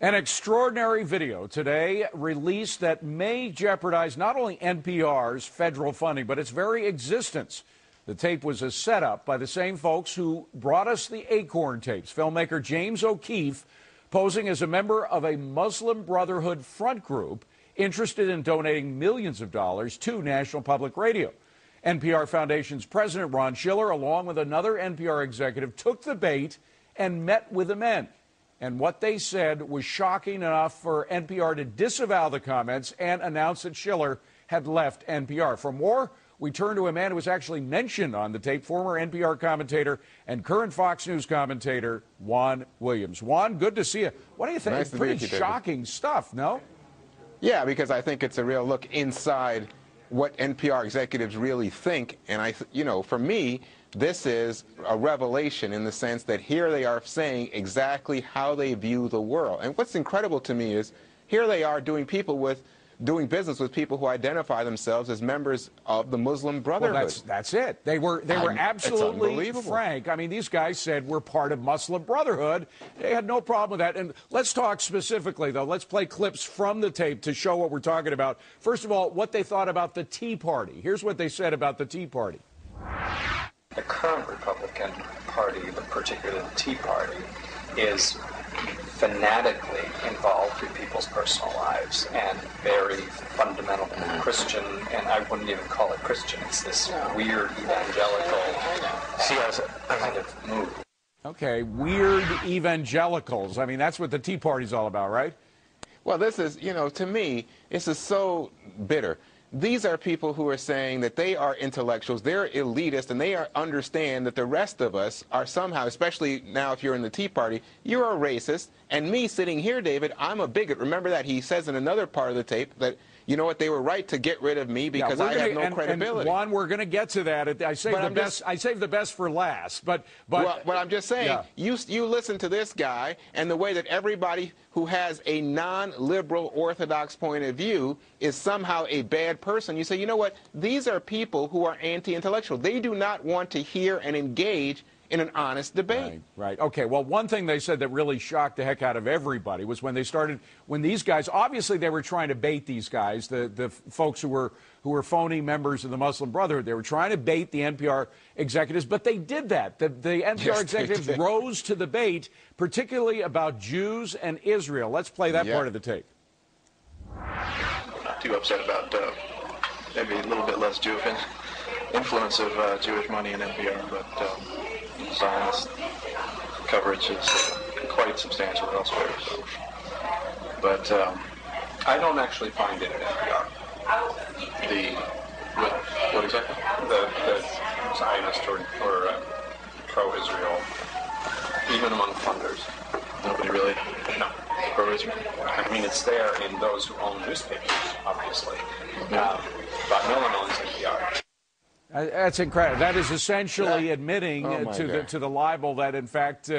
An extraordinary video today released that may jeopardize not only NPR's federal funding, but its very existence. The tape was a setup by the same folks who brought us the Acorn tapes. Filmmaker James O'Keefe posing as a member of a Muslim Brotherhood front group interested in donating millions of dollars to National Public Radio. NPR Foundation's president, Ron Schiller, along with another NPR executive, took the bait and met with the men. And what they said was shocking enough for NPR to disavow the comments and announce that Schiller had left NPR. For more, we turn to a man who was actually mentioned on the tape, former NPR commentator and current Fox News commentator, Juan Williams. Juan, good to see you. What do you think? Nice to Pretty meet you, shocking stuff, no? Yeah, because I think it's a real look inside what NPR executives really think. And for me, this is a revelation in the sense that here they are saying exactly how they view the world. And what's incredible to me is here they are doing doing business with people who identify themselves as members of the Muslim Brotherhood. Well, that's it. They were absolutely frank. I mean, these guys said we're part of Muslim Brotherhood. They had no problem with that. And let's talk specifically, though. Let's play clips from the tape to show what we're talking about. First of all, what they thought about the Tea Party. Here's what they said about the Tea Party. The current Republican Party, but particularly the Tea Party, is fanatically involved in people's personal lives and very fundamental Christian, and I wouldn't even call it Christian. It's this weird evangelical kind of move. Okay, weird evangelicals. I mean, that's what the Tea Party's all about, right? Well, this is, to me, this is so bitter. These are people who are saying that they are intellectuals, they're elitist, and they understand that the rest of us are somehow, especially now if you're in the Tea Party, you're a racist. And me sitting here, David, I'm a bigot. Remember that he says in another part of the tape that, you know what, they were right to get rid of me because I have no credibility. And Juan, we're going to get to that. I saved the best for last. But I'm just saying, you listen to this guy and the way that everybody who has a non-liberal orthodox point of view is somehow a bad person. You say, you know what, these are people who are anti-intellectual. They do not want to hear and engage in an honest debate. Right. Okay. Well, one thing they said that really shocked the heck out of everybody was when these guys, obviously they were trying to bait these guys, the folks who were phony members of the Muslim Brotherhood. They were trying to bait the NPR executives, but they did that. The NPR executives rose to the bait, particularly about Jews and Israel. Let's play that part of the tape. I'm not too upset about maybe a little bit less Jewish influence of Jewish money in NPR, but Zionist coverage is quite substantial elsewhere. But I don't actually find it at NPR. What exactly? The Zionist or pro-Israel, even among funders. Nobody really? No. Pro-Israel? I mean, it's there in those who own newspapers, obviously. But no one owns NPR. That's incredible. That is essentially admitting to the libel that, in fact,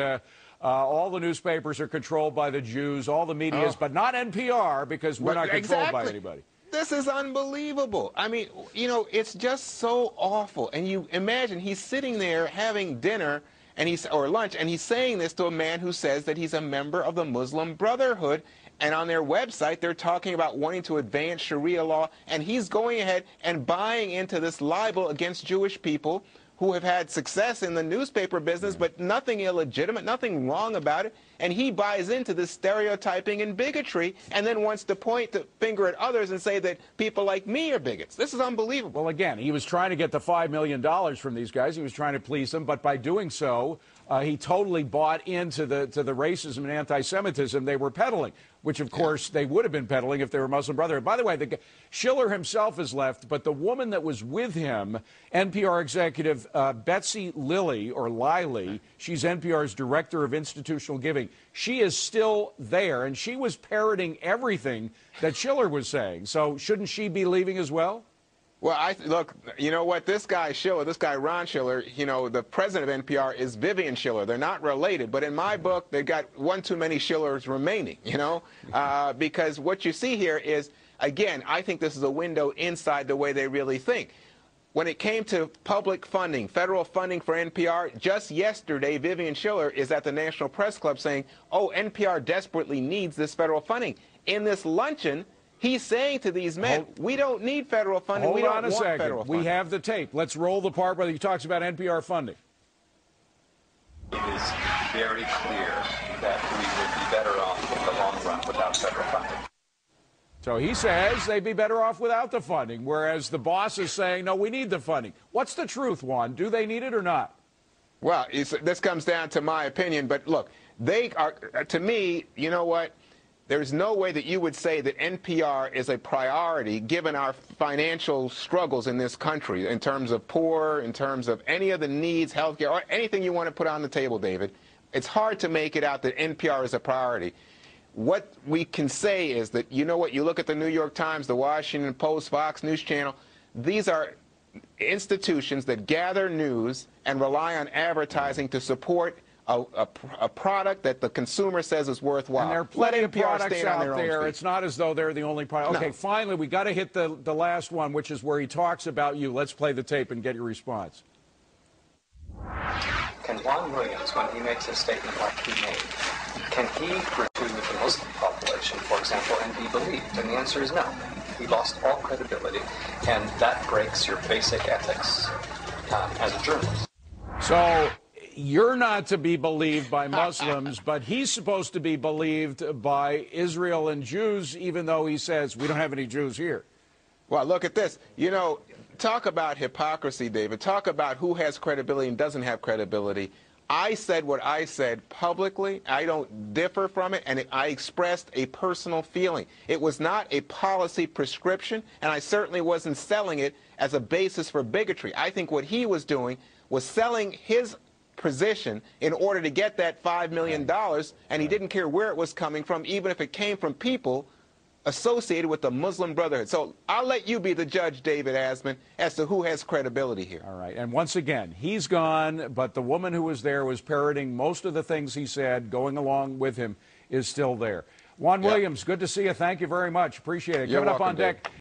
all the newspapers are controlled by the Jews, all the media is, but not NPR because we're not controlled by anybody. This is unbelievable. I mean, it's just so awful. And you imagine he's sitting there having dinner or lunch, and he's saying this to a man who says that he's a member of the Muslim Brotherhood. And on their website, they're talking about wanting to advance Sharia law, and he's going ahead and buying into this libel against Jewish people who have had success in the newspaper business, but nothing illegitimate, nothing wrong about it. And he buys into this stereotyping and bigotry and then wants to point the finger at others and say that people like me are bigots. This is unbelievable. Well, again, he was trying to get the $5 million from these guys. He was trying to please them, but by doing so, he totally bought into the racism and anti-Semitism they were peddling, which, of course, they would have been peddling if they were Muslim Brotherhood. By the way, Schiller himself has left, but the woman that was with him, NPR executive Betsy Liley, she's NPR's director of institutional giving, she is still there, and she was parroting everything that Schiller was saying. So shouldn't she be leaving as well? Well, look, you know what, this guy Schiller, this guy Ron Schiller, the president of NPR is Vivian Schiller. They're not related, but in my book, they've got one too many Schillers remaining, because what you see here is, again, I think this is a window inside the way they really think. when it came to public funding, federal funding for NPR, just yesterday, Vivian Schiller is at the National Press Club saying, oh, NPR desperately needs this federal funding. In this luncheon, he's saying to these men, we don't need federal funding. We don't want federal funding. We have the tape. Let's roll the part where he talks about NPR funding. It is very clear that we would be better off in the long run without federal funding. So he says they'd be better off without the funding, whereas the boss is saying, no, we need the funding. What's the truth, Juan? Do they need it or not? Well, this comes down to my opinion, but look, they are, to me, you know what? There's no way that you would say that NPR is a priority given our financial struggles in this country in terms of poor, in terms of any of the needs, healthcare, or anything you want to put on the table, David. It's hard to make it out that NPR is a priority. What we can say is that, you know what, you look at the New York Times, the Washington Post, Fox News Channel, these are institutions that gather news and rely on advertising to support a product that the consumer says is worthwhile. And there are plenty of products out there. It's not as though they're the only product. Okay, finally, we got to hit the last one, which is where he talks about you. Let's play the tape and get your response. Can Juan Williams, when he makes a statement like he made, can he refer to the Muslim population, for example, and be believed? And the answer is no. He lost all credibility, and that breaks your basic ethics as a journalist. So you're not to be believed by Muslims, but he's supposed to be believed by Israel and Jews, even though he says we don't have any Jews here. Well, look at this. You know, talk about hypocrisy, David. Talk about who has credibility and doesn't have credibility. I said what I said publicly. I don't differ from it, and I expressed a personal feeling. It was not a policy prescription, and I certainly wasn't selling it as a basis for bigotry. I think what he was doing was selling his position in order to get that $5 million, and he didn't care where it was coming from, even if it came from people associated with the Muslim Brotherhood. So I'll let you be the judge, David Asman, as to who has credibility here. All right. And once again, he's gone, but the woman who was there was parroting most of the things he said, going along with him, is still there. Juan Williams, good to see you. Thank you very much. Appreciate it. You're Coming up welcome, on deck. Dave.